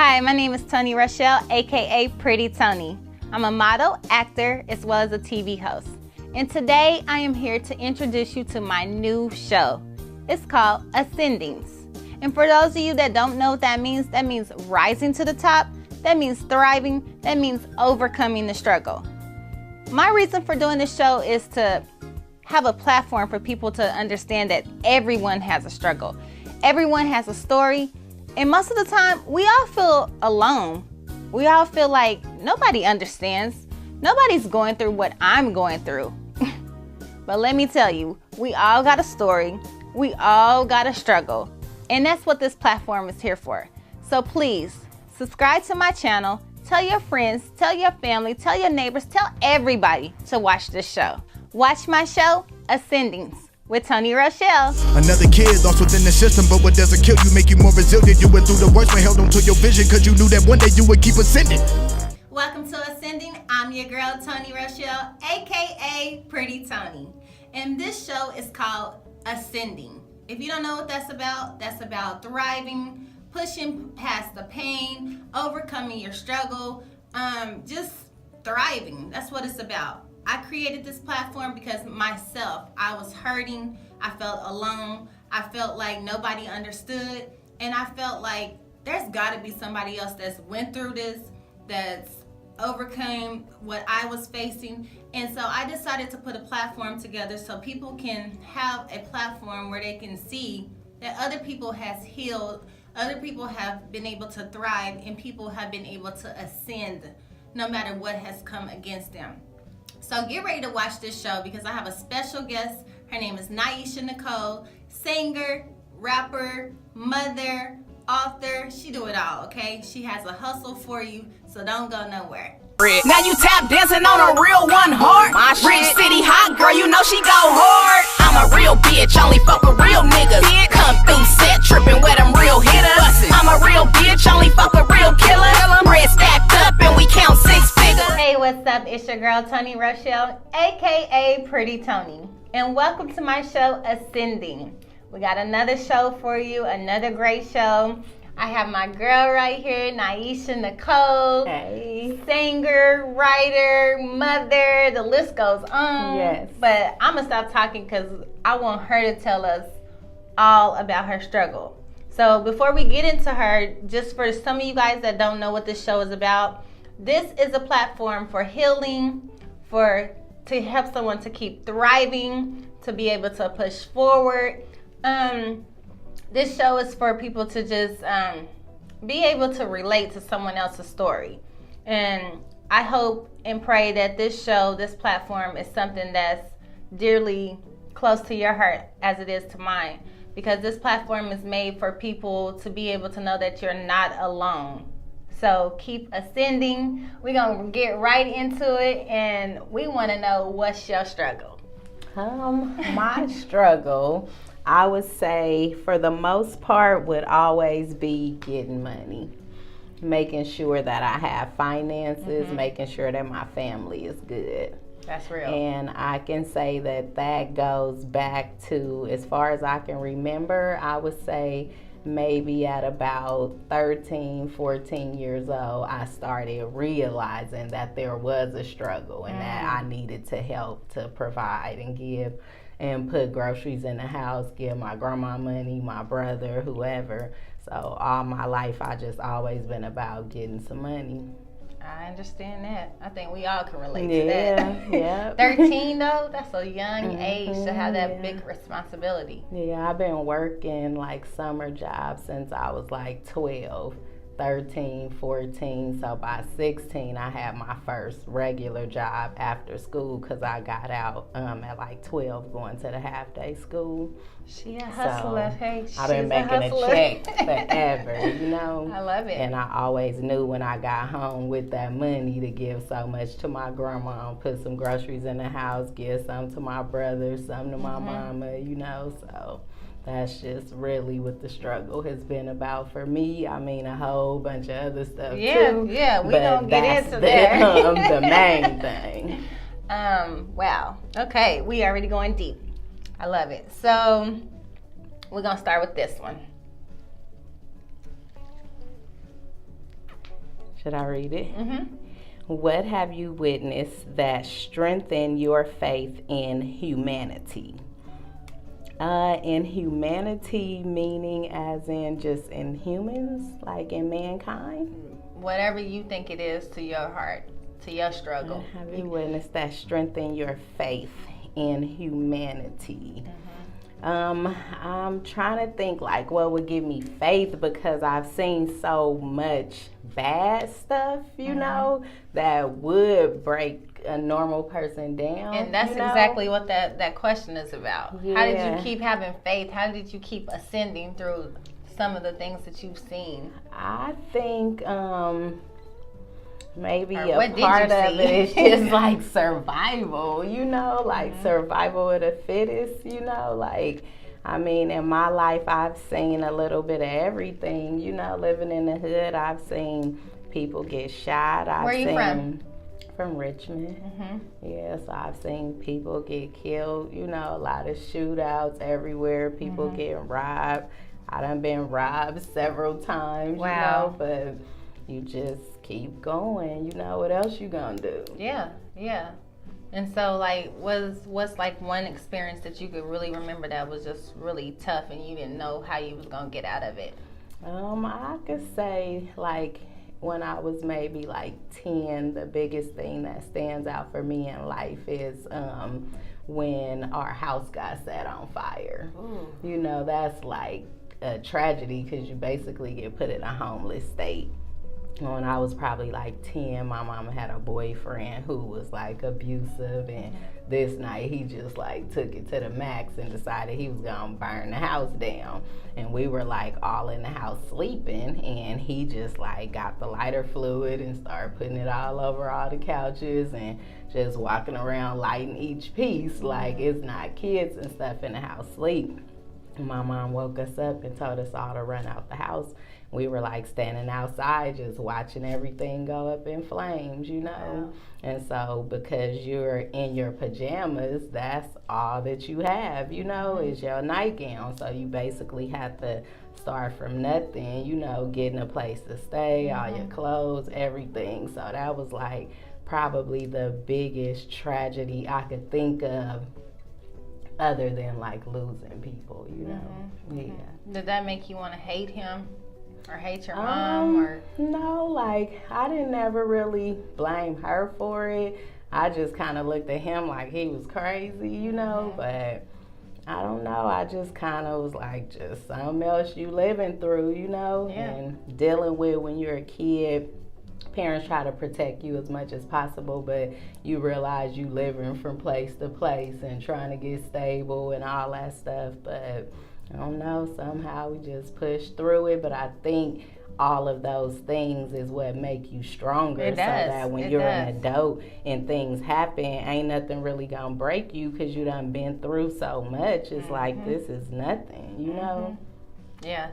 Hi, my name is Toni Rochelle, aka Pretty Toni. I'm a model, actor, as well as a TV host. And today I am here to introduce you to my new show. It's called Ascendings. And for those of you that don't know what that means rising to the top, that means thriving, that means overcoming the struggle. My reason for doing this show is to have a platform for people to understand that everyone has a struggle. Everyone has a story. And most of the time, we all feel alone. We all feel like nobody understands. Nobody's going through what I'm going through. But let me tell you, we all got a story. We all got a struggle. And that's what this platform is here for. So please, subscribe to my channel. Tell your friends, tell your family, tell your neighbors, tell everybody to watch this show. Watch my show, Ascendings, with Toni Rochelle. Another kid lost within the system, but what doesn't kill you make you more resilient. You went through the worst, but held on to your vision, cause you knew that one day you would keep ascending. Welcome to Ascending. I'm your girl, Toni Rochelle, aka Pretty Toni. And this show is called Ascending. If you don't know what that's about thriving, pushing past the pain, overcoming your struggle, just thriving. That's what it's about. I created this platform because myself, I was hurting, I felt alone, I felt like nobody understood, and I felt like there's gotta be somebody else that's went through this, that's overcame what I was facing. And so I decided to put a platform together so people can have a platform where they can see that other people has healed, other people have been able to thrive, and people have been able to ascend no matter what has come against them. So get ready to watch this show because I have a special guest. Her name is Nyesha Nicole, singer, rapper, mother, author. She do it all, okay? She has a hustle for you, so don't go nowhere. Now you tap dancing on a real one heart. Rich city hot girl, you know she go hard. I'm a real bitch, only fuck with real niggas. Come through set tripping with them real hitters. I'm a real bitch, only fuck with real killers. Bread stacked up and we count 6 figures. Hey, what's up? It's your girl Toni Rochelle, aka Pretty Toni, and welcome to my show Ascending. We got another show for you, another great show. I have my girl right here, Nyesha Nicole. Hey. Singer, writer, mother, the list goes on. Yes. But I'm going to stop talking because I want her to tell us all about her struggle. So before we get into her, just for some of you guys that don't know what this show is about, this is a platform for healing, to help someone to keep thriving, to be able to push forward. This show is for people to just be able to relate to someone else's story. And I hope and pray that this show, this platform, is something that's dearly close to your heart as it is to mine. Because this platform is made for people to be able to know that you're not alone. So keep ascending. We're going to get right into it, and we want to know, what's your struggle? My struggle, I would say, for the most part, would always be getting money. Making sure that I have finances, making sure that my family is good. That's real. And I can say that goes back to, as far as I can remember, I would say maybe at about 13, 14 years old, I started realizing that there was a struggle and that I needed to help to provide and give and put groceries in the house, give my grandma money, my brother, whoever. So all my life, I just always been about getting some money. I understand that. I think we all can relate to that. Yeah. 13 though, that's a young age to have that big responsibility. Yeah, I've been working like summer jobs since I was like 12, 13, 14. So by 16, I had my first regular job after school because I got out at like 12 going to the half-day school. She a hustler. Hey, she's I've been making a check forever, you know. I love it. And I always knew when I got home with that money to give so much to my grandma, put some groceries in the house, give some to my brother, some to my mama, you know. So that's just really what the struggle has been about for me. I mean, a whole bunch of other stuff too. Yeah, we don't get into that. The main thing. Wow. Okay, we already going deep. I love it. So we're gonna start with this one. Should I read it? What have you witnessed that strengthened your faith in humanity? In humanity, meaning as in just in humans, like in mankind? Whatever you think it is to your heart, to your struggle. Have you witnessed that strengthen your faith in humanity? I'm trying to think like what would give me faith, because I've seen so much bad stuff, you know, that would break a normal person down. And that's exactly what that question is about. Yeah. How did you keep having faith? How did you keep ascending through some of the things that you've seen? I think maybe Or a what did part you of see? it is just like survival, you know, like survival of the fittest, you know, like I mean, in my life, I've seen a little bit of everything, you know, living in the hood. I've seen people get shot. Where you from? From Richmond. Yeah, so I've seen people get killed, you know, a lot of shootouts everywhere, people getting robbed. I done been robbed several times, Wow. you know, but you just keep going, you know, what else you gonna do? Yeah. And so, like, what's like one experience that you could really remember that was just really tough and you didn't know how you was gonna get out of it? I could say, like, when I was maybe like 10, the biggest thing that stands out for me in life is when our house got set on fire. You know, that's like a tragedy because you basically get put in a homeless state. When I was probably like 10, my mama had a boyfriend who was like abusive, and this night he just like took it to the max and decided he was gonna burn the house down. And we were like all in the house sleeping, and he just like got the lighter fluid and started putting it all over all the couches and just walking around lighting each piece like it's not kids and stuff in the house sleep. My mom woke us up and told us all to run out the house. We were like standing outside just watching everything go up in flames, you know. And so because you're in your pajamas, that's all that you have, you know, is your nightgown. So you basically have to start from nothing, you know, getting a place to stay, all your clothes, everything. So that was like probably the biggest tragedy I could think of, other than like losing people, you know. Yeah. Did that make you want to hate him or hate your mom? Or no, like I didn't ever really blame her for it. I just kind of looked at him like he was crazy, you know. But I don't know, I just kind of was like, just something else you living through, you know. And dealing with when you're a kid, parents try to protect you as much as possible, but you realize you living from place to place and trying to get stable and all that stuff. But I don't know, somehow we just pushed through it. But I think all of those things is what make you stronger. It does. So that when you're an adult and things happen, ain't nothing really gonna break you because you done been through so much. It's like, this is nothing, you know? Yeah.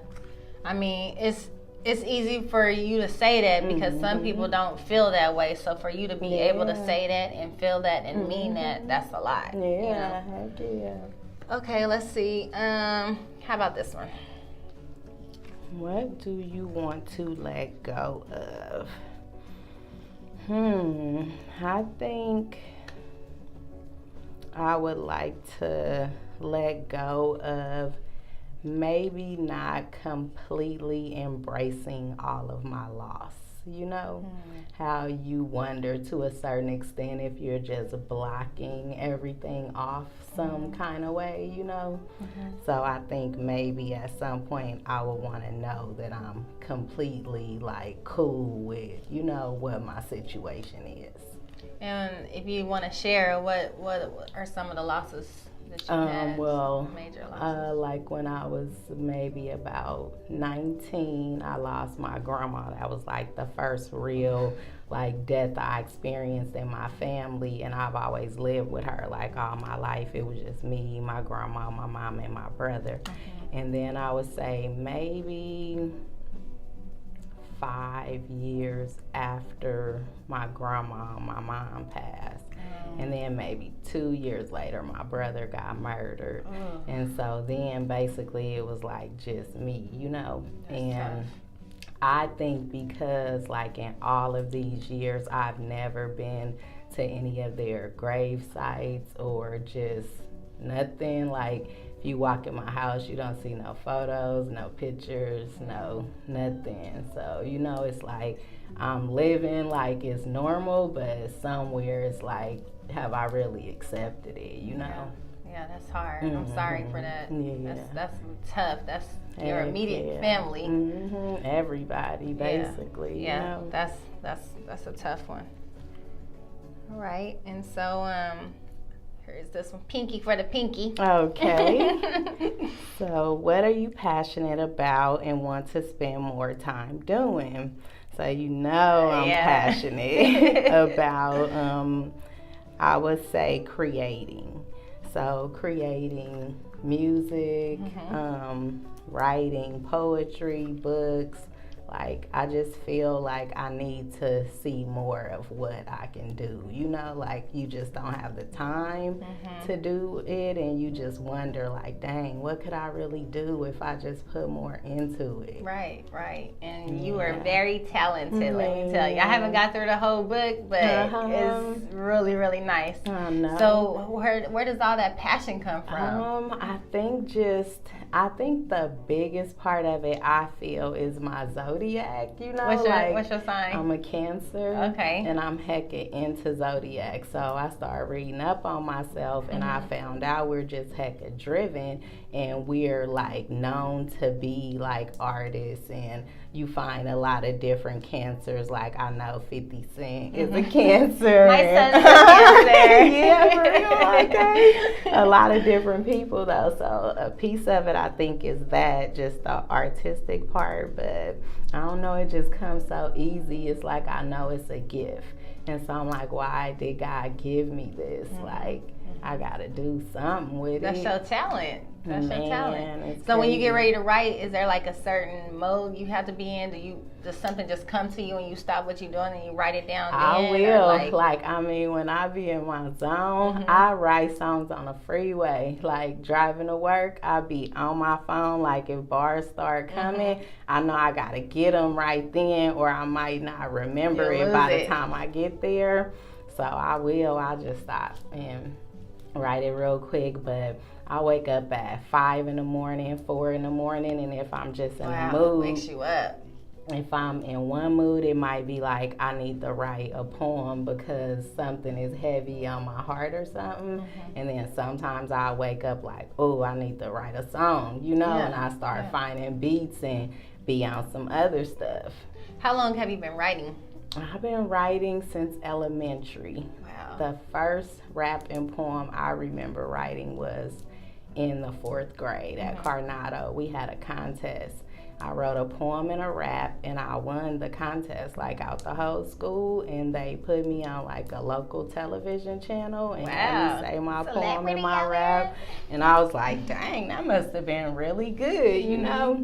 I mean, it's easy for you to say that because some people don't feel that way. So for you to be able to say that and feel that and mean that, that's a lot. Yeah, you know? heck yeah. Okay, let's see. How about this one? What do you want to let go of? I think I would like to let go of maybe not completely embracing all of my loss. You know, how you wonder to a certain extent if you're just blocking everything off some kind of way, you know. So I think maybe at some point I would want to know that I'm completely like cool with, you know, what my situation is. And if you want to share, what are some of the losses that you had? Well, major losses? like when I was maybe about 19, I lost my grandma. That was like the first real like death I experienced in my family, and I've always lived with her like all my life. It was just me, my grandma, my mom, and my brother. And then I would say maybe 5 years after my grandma and my mom passed. And then maybe 2 years later, my brother got murdered. And so then basically it was like just me, you know. And I think because like in all of these years, I've never been to any of their grave sites or just nothing. Like if you walk in my house, you don't see no photos, no pictures, no nothing. So, you know, it's like I'm living like it's normal, but somewhere it's like, have I really accepted it, you know? Yeah, that's hard. I'm sorry for that. Yeah. That's tough. That's your immediate family. Everybody, basically. Yeah, you know? that's a tough one. All right, and so here's this one, Pinky for the Pinky. Okay. So, what are you passionate about and want to spend more time doing? So, you know, I'm passionate about, I would say, creating. So creating music, writing poetry, books. Like, I just feel like I need to see more of what I can do. You know, like you just don't have the time to do it, and you just wonder, like, dang, what could I really do if I just put more into it? Right. And you are very talented, let me tell you. I haven't got through the whole book, but it's really, really nice. I know. So where does all that passion come from? I think the biggest part of it, I feel, is my zodiac, you know. What's your sign? I'm a Cancer. Okay. And I'm hecka into zodiac. So I started reading up on myself, and I found out we're just hecka driven, and we're like known to be like artists, and you find a lot of different Cancers. Like, I know 50 Cent is a Cancer. My son's a Cancer. Yeah, for real, okay. A lot of different people, though. So a piece of it, I think, is that, just the artistic part. But I don't know, it just comes so easy. It's like I know it's a gift. And so I'm like, why did God give me this? Like, I got to do something with That's it. your talent. That's your talent. It's So when you crazy. get ready to write, is there like a certain mode you have to be in? Does something just come to you and you stop what you're doing and you write it down? I then, will. or I mean, when I be in my zone, I write songs on the freeway. Like, driving to work, I be on my phone. Like, if bars start coming, I know I got to get them right then, or I might not remember You'll it by lose the it. time I get there. So I'll just stop and write it real quick. But I wake up at 5 in the morning, 4 in the morning, and if I'm just in the mood, wakes you up. if I'm in one mood, it might be like I need to write a poem because something is heavy on my heart or something. And then sometimes I wake up like, oh, I need to write a song, you know, and I start finding beats and be on some other stuff. How long have you been writing? I've been writing since elementary. Wow. The first rap and poem I remember writing was in the 4th grade at Coronado. We had a contest. I wrote a poem and a rap, and I won the contest, like, out the whole school, and they put me on like a local television channel and had me say my poem and my rap. And I was like, dang, that must have been really good, you know?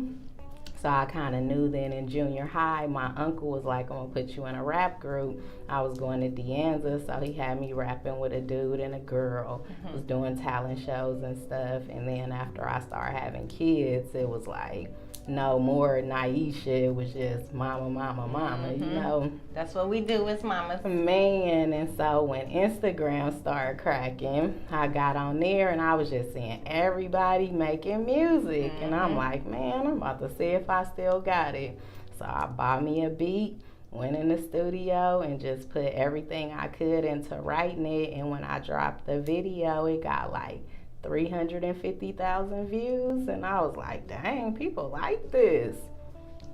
So I kind of knew then in junior high, my uncle was like, I'm going to put you in a rap group. I was going to De Anza, so he had me rapping with a dude and a girl. Was doing talent shows and stuff. And then after I started having kids, it was like, no more Nyesha. It was just mama, mama, mama, you know? That's what we do as mamas. Man, and so when Instagram started cracking, I got on there and I was just seeing everybody making music. And I'm like, man, I'm about to see if I still got it. So I bought me a beat, went in the studio, and just put everything I could into writing it. And when I dropped the video, it got like 350,000 views, and I was like, dang, people like this.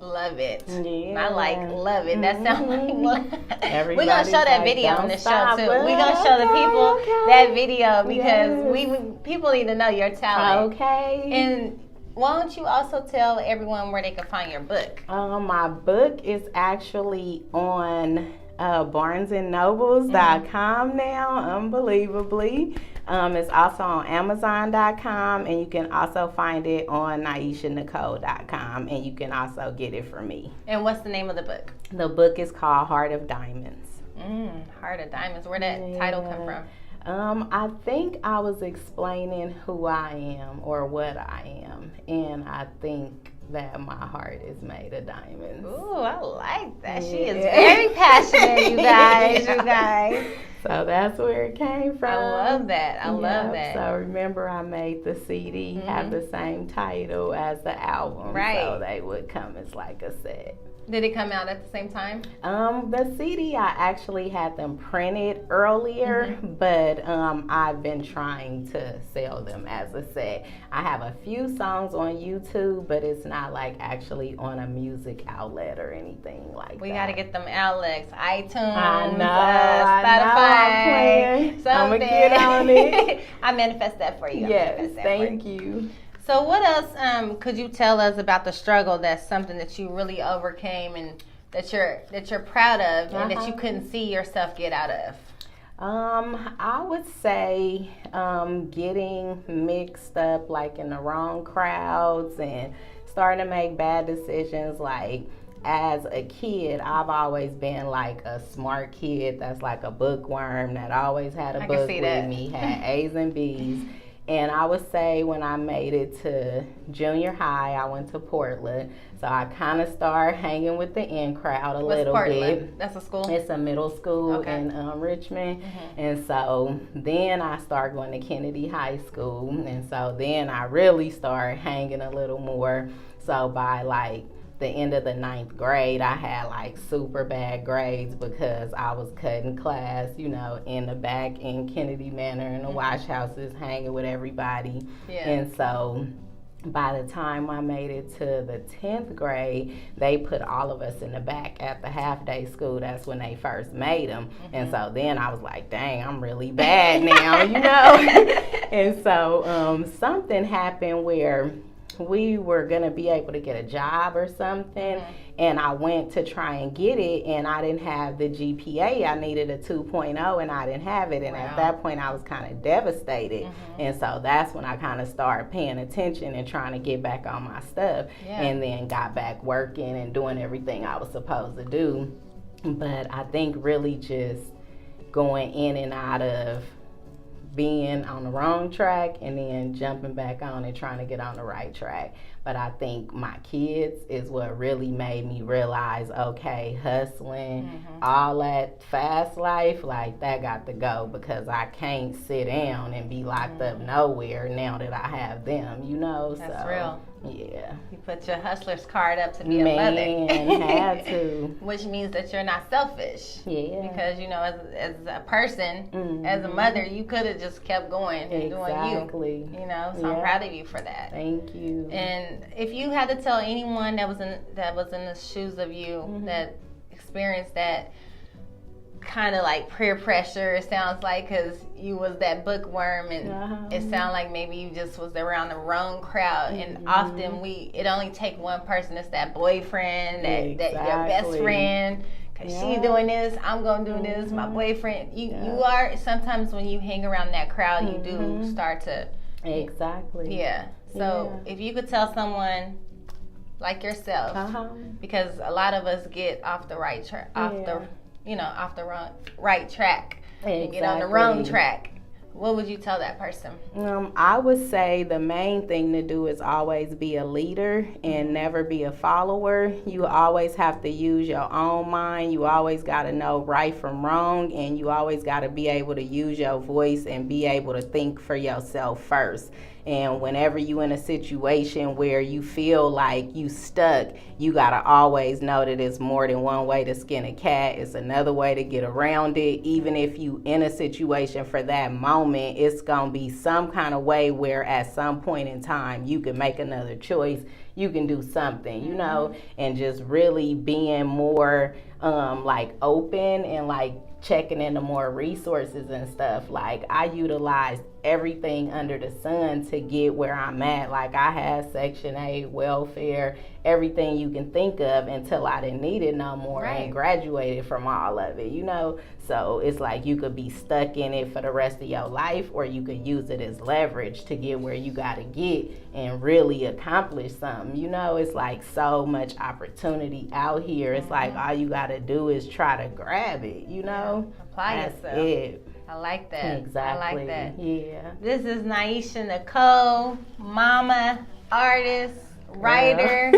Love it. Yeah. I love it. That sounds like we're gonna Everybody's show that like, video on "Don't the stop." show too. We're gonna show the people that video because Yes. people need to know your talent. Okay. And why don't you also tell everyone where they can find your book? My book is actually on barnesandnobles.com now, unbelievably. It's also on Amazon.com, and you can also find it on NyeshaNicole.com, and you can also get it from me. And what's the name of the book? The book is called Heart of Diamonds. Heart of Diamonds. Where that title come from? I think I was explaining who I am or what I am, and I think that my heart is made of diamonds. Ooh, I like that. She is very passionate, you guys. Yeah. You guys. So that's where it came from. I love that. I love that. So remember, I made the CD have the same title as the album, Right. So they would come as like a set. Did it come out at the same time? The CD, I actually had them printed earlier, but I've been trying to sell them as a set. I have a few songs on YouTube, but it's not like actually on a music outlet or anything like We that. got to get them outlets, iTunes, I know, Spotify, I'm something. gonna get on it. I manifest that for you. I Yes, manifest that for thank you. So what else could you tell us about the struggle? That's something that you really overcame and that you're proud of and that you couldn't see yourself get out of. I would say getting mixed up like in the wrong crowds and starting to make bad decisions. Like as a kid, I've always been like a smart kid that's like a bookworm that always had a book with me, had A's and B's. And I would say when I made it to junior high, I went to Portland. So I kind of started hanging with the in crowd a little bit. That's a school? It's a middle school in Richmond. And so then I started going to Kennedy High School. And so then I really started hanging a little more. So by like the end of the 9th grade, I had like super bad grades because I was cutting class, you know, in the back in Kennedy Manor in the wash houses, hanging with everybody. And so by the time I made it to the 10th grade, they put all of us in the back at the half-day school. That's when they first made them. And so then I was like, dang, I'm really bad now, you know? And so something happened where we were going to be able to get a job or something, and I went to try and get it, and I didn't have the GPA. I needed a 2.0, and I didn't have it, and at that point I was kind of devastated. And so that's when I kind of started paying attention and trying to get back on my stuff, and then got back working and doing everything I was supposed to do. But I think really just going in and out of being on the wrong track and then jumping back on and trying to get on the right track. But I think my kids is what really made me realize, okay, hustling, all that fast life, like that got to go, because I can't sit down and be locked up nowhere now that I have them, you know? That's so, real. Yeah. You put your hustler's card up to be a Man, mother. had to. Which means that you're not selfish. Yeah. Because, you know, as a person, as a mother, you could have just kept going and doing you. You know, so I'm proud of you for that. Thank you. And if you had to tell anyone that was in the shoes of you that experienced that kind of like peer pressure, it sounds like, because you was that bookworm, and it sounded like maybe you just was around the wrong crowd. And often it only take one person. It's that boyfriend, that your best friend. Cause she's doing this, I'm gonna do this. My boyfriend, you are sometimes when you hang around that crowd, you do start to So if you could tell someone like yourself, because a lot of us get off the right track, off the right track, and get on the wrong track. What would you tell that person? I would say the main thing to do is always be a leader and never be a follower. You always have to use your own mind. You always got to know right from wrong, and you always got to be able to use your voice and be able to think for yourself first. And whenever you in a situation where you feel like you stuck, you gotta always know that it's more than one way to skin a cat. It's another way to get around it. Even if you in a situation for that moment, it's gonna be some kind of way where at some point in time you can make another choice. You can do something, you know, and just really being more like open and like checking into more resources and stuff. Like I utilized everything under the sun to get where I'm at. Like I had Section 8, welfare, everything you can think of until I didn't need it no more and graduated from all of it, you know? So it's like you could be stuck in it for the rest of your life, or you could use it as leverage to get where you gotta get and really accomplish something. You know, it's like so much opportunity out here. It's like all you gotta do is try to grab it, you know? Apply yourself. It. I like that. Exactly. I like that. Yeah. This is Nyesha Nicole, mama, artist, writer.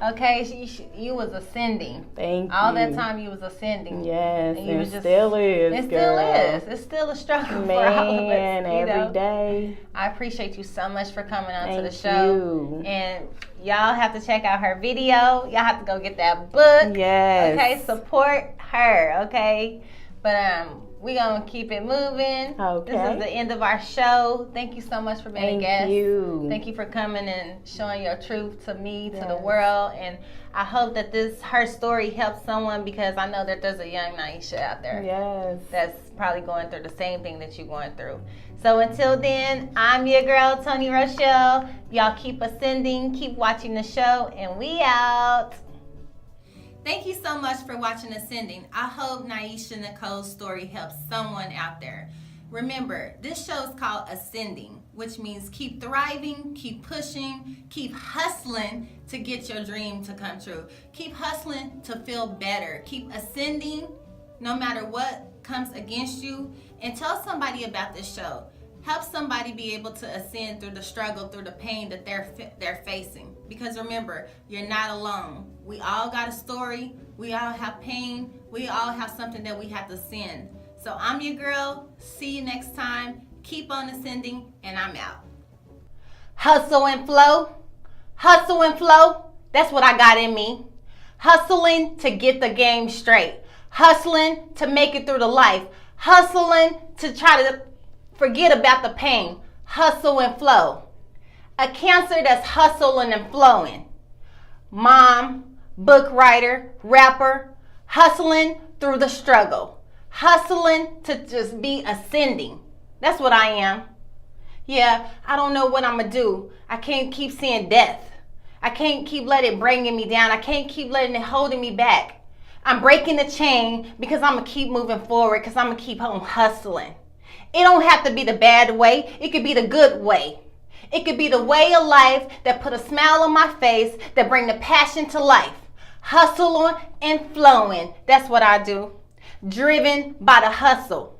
Okay, you was ascending. Thank you. All that time you was ascending. Yes, and you was still is. It girl. still is. It's still a struggle for all of us. Every day. I appreciate you so much for coming on to the Thank show. you. And y'all have to check out her video. Y'all have to go get that book. Yes. Okay, support her. Okay, but we gonna keep it moving. Okay. This is the end of our show. Thank you so much for being a guest. Thank you. Thank you for coming and showing your truth to me, to the world, and I hope that her story helps someone, because I know that there's a young Nyesha out there. Yes. That's probably going through the same thing that you're going through. So until then, I'm your girl, Toni Rochelle. Y'all keep ascending, keep watching the show, and we out. Thank you so much for watching Ascending. I hope Nyesha Nicole's story helps someone out there. Remember, this show is called Ascending, which means keep thriving, keep pushing, keep hustling to get your dream to come true. Keep hustling to feel better. Keep ascending no matter what comes against you. And tell somebody about this show. Help somebody be able to ascend through the struggle, through the pain that they're facing. Because remember, you're not alone. We all got a story. We all have pain. We all have something that we have to ascend. So I'm your girl. See you next time. Keep on ascending, and I'm out. Hustle and flow. Hustle and flow. That's what I got in me. Hustling to get the game straight. Hustling to make it through the life. Hustling to try to forget about the pain. Hustle and flow. A cancer that's hustling and flowing. Mom, book writer, rapper, hustling through the struggle. Hustling to just be ascending. That's what I am. Yeah, I don't know what I'm going to do. I can't keep seeing death. I can't keep letting it bringing me down. I can't keep letting it holding me back. I'm breaking the chain because I'm going to keep moving forward, because I'm going to keep on hustling. It don't have to be the bad way. It could be the good way. It could be the way of life that put a smile on my face, that bring the passion to life. Hustling and flowing. That's what I do. Driven by the hustle.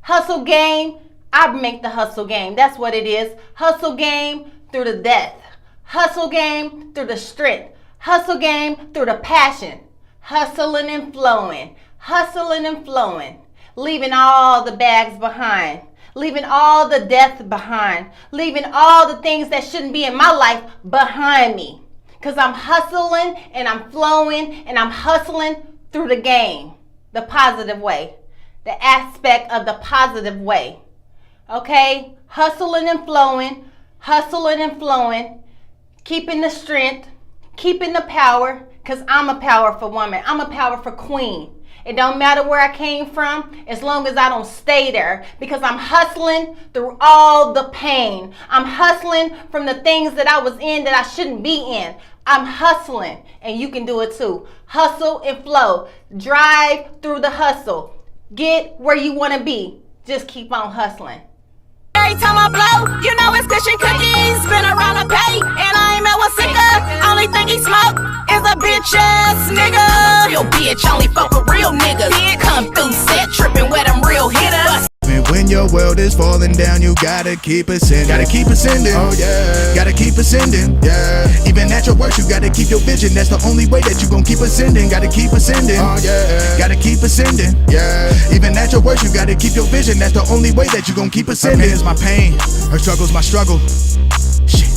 Hustle game. I make the hustle game. That's what it is. Hustle game through the death. Hustle game through the strength. Hustle game through the passion. Hustling and flowing. Hustling and flowing. Leaving all the bags behind. Leaving all the death behind. Leaving all the things that shouldn't be in my life behind me. Because I'm hustling and I'm flowing and I'm hustling through the game. The positive way. The aspect of the positive way. Okay? Hustling and flowing. Hustling and flowing. Keeping the strength. Keeping the power. Because I'm a powerful woman. I'm a powerful queen. It don't matter where I came from, as long as I don't stay there, because I'm hustling through all the pain. I'm hustling from the things that I was in that I shouldn't be in. I'm hustling, and you can do it too. Hustle and flow. Drive through the hustle. Get where you want to be. Just keep on hustling. Every time I blow, you know it's cushion cookies. Been around the pay, and I ain't met one sicker. Only thing he smoke is a bitch ass nigga. Real bitch, only fuck with real niggas. Come through set tripping where them real hitters. And when your world is falling down, you gotta keep ascending. Gotta keep ascending. Oh yeah. Gotta keep ascending. Yeah. Even at your worst, you gotta keep your vision. That's the only way that you gon' keep ascending. Gotta keep ascending. Oh yeah. Gotta keep ascending. Yeah. Even at your worst, you gotta keep your vision. That's the only way that you gon' keep ascending. Her pain is my pain. Her struggle's my struggle. Shit.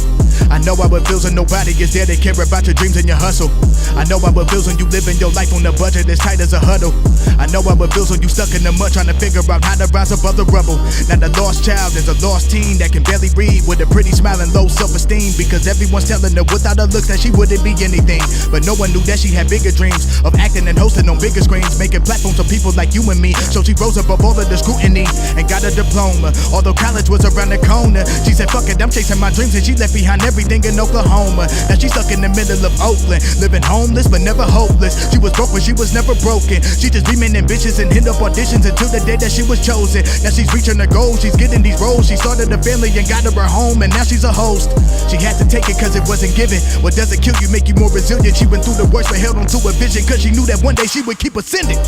I know how it feels when nobody is there to care about your dreams and your hustle. I know how it feels when you living your life on a budget as tight as a huddle. I know how it feels when you stuck in the mud trying to figure out how to rise above the rubble. Now the lost child is a lost teen that can barely read with a pretty smile and low self-esteem, because everyone's telling her without her looks that she wouldn't be anything. But no one knew that she had bigger dreams of acting and hosting on bigger screens, making platforms for people like you and me. So she rose above all of the scrutiny and got a diploma. Although college was around the corner, she said fuck it, I'm chasing my dreams, and she left behind everything in Oklahoma. Now she's stuck in the middle of Oakland, living homeless but never hopeless. She was broke but she was never broken. She just dreaming ambitious and hit up auditions until the day that she was chosen. Now she's reaching her goals, she's getting these roles. She started a family and got her home, and now she's a host. She had to take it cause it wasn't given. What doesn't kill you make you more resilient. She went through the worst but held on to a vision, cause she knew that one day she would keep ascending.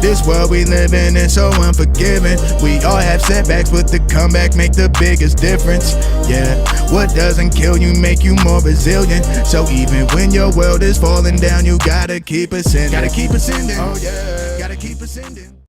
This world we live in is so unforgiving. We all have setbacks, but the comeback make the biggest difference. Yeah, what doesn't kill you, make you more resilient. So even when your world is falling down, you gotta keep ascending. Gotta keep ascending. Oh yeah, gotta keep ascending.